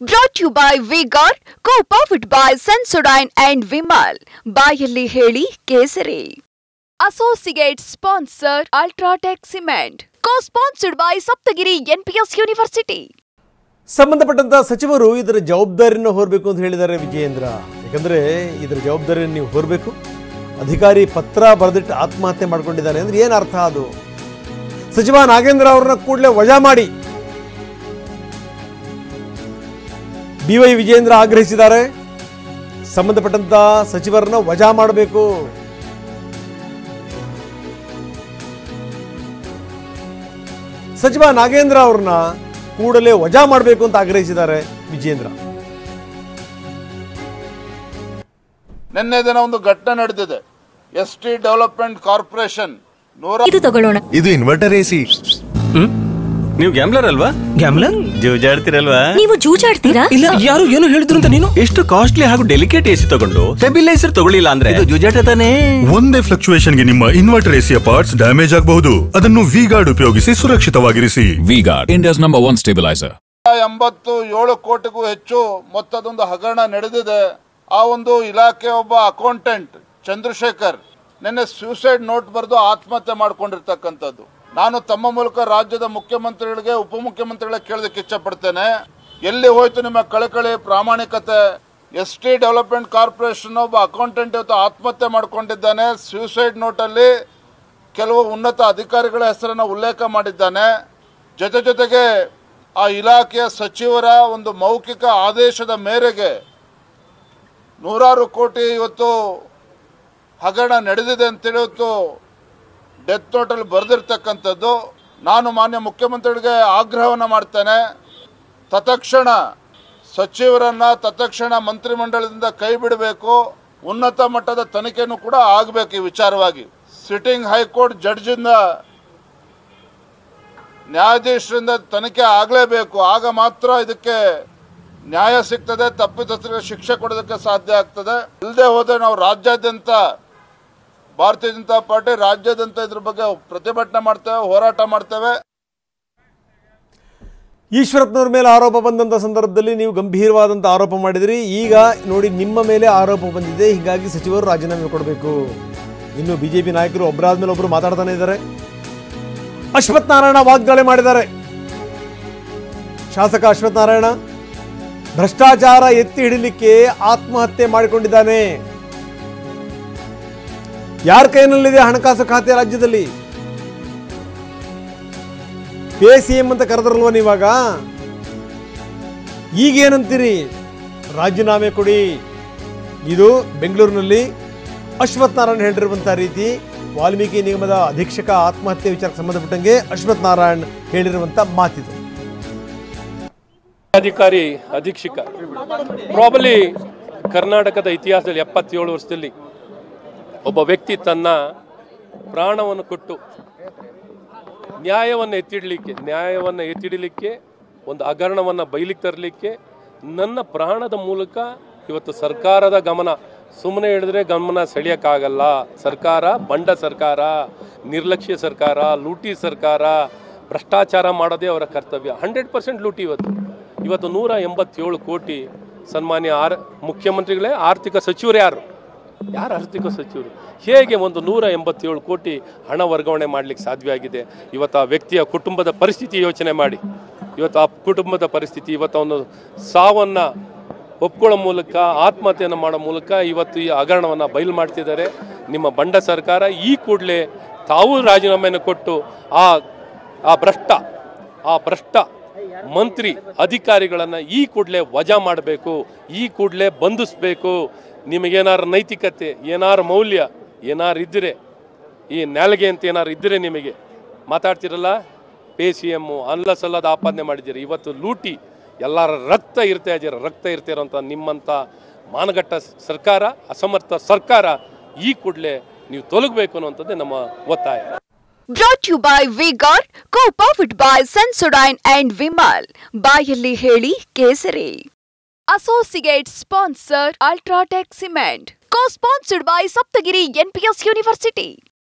Brought to you by V-Guard, co-powered by Sensodyne and Vimal. ಬಾಯಲ್ಲಿ ಹೇಳಿ ಕೇಸರಿ. Associate sponsor Ultratech Cement. Co-sponsored by Saptagiri NPS University. ಸಂಬಂಧಪಟ್ಟಂತ ಸಚಿವರು ಇದರ ಜವಾಬ್ದಾರಿಯನ್ನು ಹೊರಬೇಕು ಅಂತ ಹೇಳಿದ್ದಾರೆ ವಿಜಯೇಂದ್ರ. ಯಾಕಂದ್ರೆ ಇದರ ಜವಾಬ್ದಾರಿಯನ್ನು ನೀವು ಹೊರಬೇಕು. ಅಧಿಕಾರಿ ಪತ್ರ ಬರೆದಿಟ್ಟು ಆತ್ಮಹತ್ಯೆ ಮಾಡ್ಕೊಂಡಿದ್ದಾನೆ ಅಂದ್ರೆ ಏನು ಅರ್ಥ ಅದು? ಸಚಿವ ನಾಗೇಂದ್ರ ಅವರನ್ನ ಕೂಡಲೇ ವಜಾ ಮಾಡಿ BY ವಿಜಯೇಂದ್ರ ಆಗ್ರಹಿಸಿದ್ದಾರೆ. ಸಂಬಂಧಪಟ್ಟಂತ ಸಚಿವರನ್ನ ವಜಾ ಮಾಡಬೇಕು. ಸಚಿವ ನಾಗೇಂದ್ರ ಅವರನ್ನ ಕೂಡಲೇ ವಜಾ ಮಾಡಬೇಕು ಅಂತ ಆಗ್ರಹಿಸಿದ್ದಾರೆ ವಿಜಯೇಂದ್ರ. ನಿನ್ನೆ ದಿನ ಒಂದು ಘಟನೆ ನಡೆದಿದೆ. ST ಡೆವಲಪ್ಮೆಂಟ್ ಕಾರ್ಪೊರೇಷನ್ ಇದು ತಗೊಳ್ಳೋಣ. ಇದು ಇನ್ವರ್ಟರ್ AC. ನೀವು ಗ್ಯಾಮ್ಲರ್ ಅಲ್ವಾ? ಗ್ಯಾಮ್ಲರ್ ಜೂಜಾಡ್ತಿರಲ್ವಾ? ನೀವು ಜೂಜಾಡ್ತೀರಾ? ಇಲ್ಲ, ಯಾರು ಏನು ಹೇಳಿದ್ರು ಅಂತ ನೀನು ಎಷ್ಟು ಕಾಸ್ಟ್ಲಿ ಹಾಗೂ ಡೆಲಿಕೇಟ್ AC ತಗೊಂಡು ಸ್ಟೆಬಿಲೈಸರ್ ತಗೊಳ್ಳಿಲ್ಲ ಅಂದ್ರೆ ಇದು ಜೂಜಾಟ ತಾನೇ. ಒಂದೇ ಫ್ಲಕ್ಚುಯೇಷನ್ ಗೆ ನಿಮ್ಮ ಇನ್ವರ್ಟರ್ AC ಪಾರ್ಟ್ಸ್ ಡ್ಯಾಮೇಜ್ ಆಗಬಹುದು. ಅದನ್ನು V-Guard ಉಪಯೋಗಿಸಿ ಸುರಕ್ಷಿತವಾಗಿರಿಸಿ. V-Guard, India's #1 stabilizer. 87 ಕೋಟಿಗೂ ಹೆಚ್ಚು ಮೊತ್ತದೊಂದು ಹಗರಣ ನಡೆದಿದೆ. ಆ ಒಂದು ಇಲಾಖೆ ಒಬ್ಬ ಅಕೌಂಟೆಂಟ್ ಚಂದ್ರಶೇಖರ್ ನಿನ್ನೆ ಸೂಸೈಡ್ ನೋಟ್ ಬರೆದು ಆತ್ಮಹತ್ಯೆ ಮಾಡ್ಕೊಂಡಿರ್ತಕ್ಕಂಥದ್ದು. ನಾನು ತಮ್ಮ ಮೂಲಕ ರಾಜ್ಯದ ಮುಖ್ಯಮಂತ್ರಿಗಳಿಗೆ ಉಪಮುಖ್ಯಮಂತ್ರಿಗಳಿಗೆ ಕೇಳೋದಕ್ಕೆ ಇಚ್ಛಪಡ್ತೇನೆ, ಎಲ್ಲಿ ಹೋಯ್ತು ನಿಮ್ಮ ಕಳಕಳಿ ಪ್ರಾಮಾಣಿಕತೆ? ST ಡೆವಲಪ್ಮೆಂಟ್ ಕಾರ್ಪೊರೇಷನ್ ಒಬ್ಬ ಅಕೌಂಟೆಂಟ್ ಇವತ್ತು ಆತ್ಮಹತ್ಯೆ ಮಾಡ್ಕೊಂಡಿದ್ದಾನೆ. ಸೂಸೈಡ್ ನೋಟಲ್ಲಿ ಕೆಲವು ಉನ್ನತ ಅಧಿಕಾರಿಗಳ ಹೆಸರನ್ನು ಉಲ್ಲೇಖ ಮಾಡಿದ್ದಾನೆ. ಜೊತೆಗೆ ಆ ಇಲಾಖೆಯ ಸಚಿವರ ಒಂದು ಮೌಖಿಕ ಆದೇಶದ ಮೇರೆಗೆ ನೂರಾರು ಕೋಟಿ ಇವತ್ತು ಹಗರಣ ನಡೆದಿದೆ ಅಂತೇಳಿ ಇವತ್ತು ಡೆತ್ ನೋಟಲ್ಲಿ ಬರೆದಿರ್ತಕ್ಕಂಥದ್ದು. ನಾನು ಮಾನ್ಯ ಮುಖ್ಯಮಂತ್ರಿಗಳಿಗೆ ಆಗ್ರಹವನ್ನು ಮಾಡ್ತೇನೆ, ತತ್ಕ್ಷಣ ಸಚಿವರನ್ನು ತತ್ಕ್ಷಣ ಮಂತ್ರಿಮಂಡಲದಿಂದ ಕೈ ಬಿಡಬೇಕು. ಉನ್ನತ ಮಟ್ಟದ ತನಿಖೆನೂ ಕೂಡ ಆಗಬೇಕು ಈ ವಿಚಾರವಾಗಿ. ಸಿಟ್ಟಿಂಗ್ ಹೈಕೋರ್ಟ್ ಜಡ್ಜಿಂದ ನ್ಯಾಯಾಧೀಶರಿಂದ ತನಿಖೆ ಆಗಲೇಬೇಕು. ಆಗ ಮಾತ್ರ ಇದಕ್ಕೆ ನ್ಯಾಯ ಸಿಗ್ತದೆ, ತಪ್ಪಿತಸ್ಥರಿಗೆ ಶಿಕ್ಷೆ ಕೊಡೋದಕ್ಕೆ ಸಾಧ್ಯ ಆಗ್ತದೆ. ಇಲ್ಲದೆ ಹೋದರೆ ನಾವು ರಾಜ್ಯಾದ್ಯಂತ ಭಾರತೀಯ ಜನತಾ ಪಾರ್ಟಿ ರಾಜ್ಯಾದ್ಯಂತ ಇದ್ರ ಬಗ್ಗೆ ಪ್ರತಿಭಟನೆ ಮಾಡ್ತೇವೆ, ಹೋರಾಟ ಮಾಡ್ತೇವೆ. ಈಶ್ವರಪ್ಪನವ್ರ ಮೇಲೆ ಆರೋಪ ಬಂದಂಥ ಸಂದರ್ಭದಲ್ಲಿ ನೀವು ಗಂಭೀರವಾದಂಥ ಆರೋಪ ಮಾಡಿದ್ರಿ. ಈಗ ನೋಡಿ ನಿಮ್ಮ ಮೇಲೆ ಆರೋಪ ಬಂದಿದೆ, ಹೀಗಾಗಿ ಸಚಿವರು ರಾಜೀನಾಮೆ ಕೊಡಬೇಕು. ಇನ್ನು BJP ನಾಯಕರು ಒಬ್ಬರಾದ ಮೇಲೆ ಒಬ್ಬರು ಮಾತಾಡ್ತಾನೆ ಇದ್ದಾರೆ. ಅಶ್ವಥ್ ನಾರಾಯಣ ವಾಗ್ದಾಳಿ ಮಾಡಿದ್ದಾರೆ. ಶಾಸಕ ಅಶ್ವಥ್ ನಾರಾಯಣ ಭ್ರಷ್ಟಾಚಾರ ಎತ್ತಿ ಹಿಡಿಲಿಕ್ಕೆ ಆತ್ಮಹತ್ಯೆ ಮಾಡಿಕೊಂಡಿದ್ದಾನೆ. ಯಾರ ಕೈನಲ್ಲಿದೆ ಹಣಕಾಸು ಖಾತೆ ರಾಜ್ಯದಲ್ಲಿ? CM ಅಂತ ಕರೆದ್ರಲ್ವ ನೀವಾಗ, ಈಗೇನಂತೀರಿ? ರಾಜೀನಾಮೆ ಕೊಡಿ. ಇದು ಬೆಂಗಳೂರಿನಲ್ಲಿ ಅಶ್ವಥ್ ನಾರಾಯಣ ಹೇಳಿರುವಂಥ ರೀತಿ. ವಾಲ್ಮೀಕಿ ನಿಗಮದ ಅಧೀಕ್ಷಕ ಆತ್ಮಹತ್ಯೆ ವಿಚಾರಕ್ಕೆ ಸಂಬಂಧಪಟ್ಟಂಗೆ ಅಶ್ವಥ್ ನಾರಾಯಣ್ ಹೇಳಿರುವಂಥ ಮಾತಿದು. ಅಧಿಕಾರಿ ಅಧೀಕ್ಷಕ ಪ್ರಾಬಲಿ ಕರ್ನಾಟಕದ ಇತಿಹಾಸದಲ್ಲಿ 77 ವರ್ಷದಲ್ಲಿ ಒಬ್ಬ ವ್ಯಕ್ತಿ ತನ್ನ ಪ್ರಾಣವನ್ನು ಕೊಟ್ಟು ನ್ಯಾಯವನ್ನು ಎತ್ತಿಡಲಿಕ್ಕೆ ಒಂದು ಹಗರಣವನ್ನು ಬಯಲಿಗೆ ತರಲಿಕ್ಕೆ ನನ್ನ ಪ್ರಾಣದ ಮೂಲಕ ಇವತ್ತು ಸರ್ಕಾರದ ಗಮನ ಸುಮ್ಮನೆ ಹೇಳಿದ್ರೆ ಗಮನ ಸೆಳೆಯೋಕ್ಕಾಗಲ್ಲ. ಸರ್ಕಾರ ಬಂಡ ಸರ್ಕಾರ, ನಿರ್ಲಕ್ಷ್ಯ ಸರ್ಕಾರ, ಲೂಟಿ ಸರ್ಕಾರ, ಭ್ರಷ್ಟಾಚಾರ ಮಾಡೋದೇ ಅವರ ಕರ್ತವ್ಯ. 100% ಲೂಟಿ. ಇವತ್ತು 187 ಕೋಟಿ ಸನ್ಮಾನ್ಯ ಮುಖ್ಯಮಂತ್ರಿಗಳೇ ಆರ್ಥಿಕ ಸಚಿವರು ಯಾರು ಆರ್ಥಿಕ ಸಚಿವರು? ಹೇಗೆ ಒಂದು 187 ಕೋಟಿ ಹಣ ವರ್ಗಾವಣೆ ಮಾಡಲಿಕ್ಕೆ ಸಾಧ್ಯ ಆಗಿದೆ? ಇವತ್ತು ಆ ವ್ಯಕ್ತಿಯ ಕುಟುಂಬದ ಪರಿಸ್ಥಿತಿ ಯೋಚನೆ ಮಾಡಿ. ಇವತ್ತು ಆ ಕುಟುಂಬದ ಪರಿಸ್ಥಿತಿ, ಇವತ್ತು ಅವನು ಸಾವನ್ನು ಒಪ್ಕೊಳ್ಳೋ ಮೂಲಕ, ಆತ್ಮಹತ್ಯೆಯನ್ನು ಮಾಡೋ ಮೂಲಕ ಇವತ್ತು ಈ ಹಗರಣವನ್ನು ಬಯಲು ಮಾಡ್ತಿದ್ದಾರೆ ನಿಮ್ಮ ಬಂಡ ಸರ್ಕಾರ. ಈ ಕೂಡಲೇ ತಾವು ರಾಜೀನಾಮೆಯನ್ನು ಕೊಟ್ಟು ಆ ಭ್ರಷ್ಟ ಮಂತ್ರಿ ಅಧಿಕಾರಿಗಳನ್ನು ಈ ಕೂಡಲೇ ವಜಾ ಮಾಡಬೇಕು, ಈ ಕೂಡಲೇ ಬಂಧಿಸಬೇಕು. ನಿಮಗೇನಾರು ನೈತಿಕತೆ, ಏನಾರು ಮೌಲ್ಯ ಏನಾರು ಇದ್ದರೆ, ಈ ನಾಲ್ಗೆ ಅಂತ ಏನಾರು ಇದ್ದರೆ ನಿಮಗೆ ಮಾತಾಡ್ತಿರಲ್ಲ. CM ಅಲ್ಲದ ಆಪಾದನೆ ಮಾಡಿದ್ದೀರಿ. ಇವತ್ತು ಲೂಟಿ, ಎಲ್ಲರ ರಕ್ತ ಇರ್ತಿರೋಂಥ ನಿಮ್ಮಂಥ ಮಾನಗಟ್ಟ ಸರ್ಕಾರ, ಅಸಮರ್ಥ ಸರ್ಕಾರ ಈ ಕೂಡಲೇ ನೀವು ತೊಲಗಬೇಕು ಅನ್ನುವಂಥದ್ದೇ ನಮ್ಮ ಒತ್ತಾಯ. Brought to you by V-Guard, co-powered by Sensodyne and Vimal. ಬಾಯಲ್ಲಿ ಹೇಳಿ ಕೇಸರಿ. Associate sponsor Ultratech Cement. Co-sponsored by Saptagiri NPS University.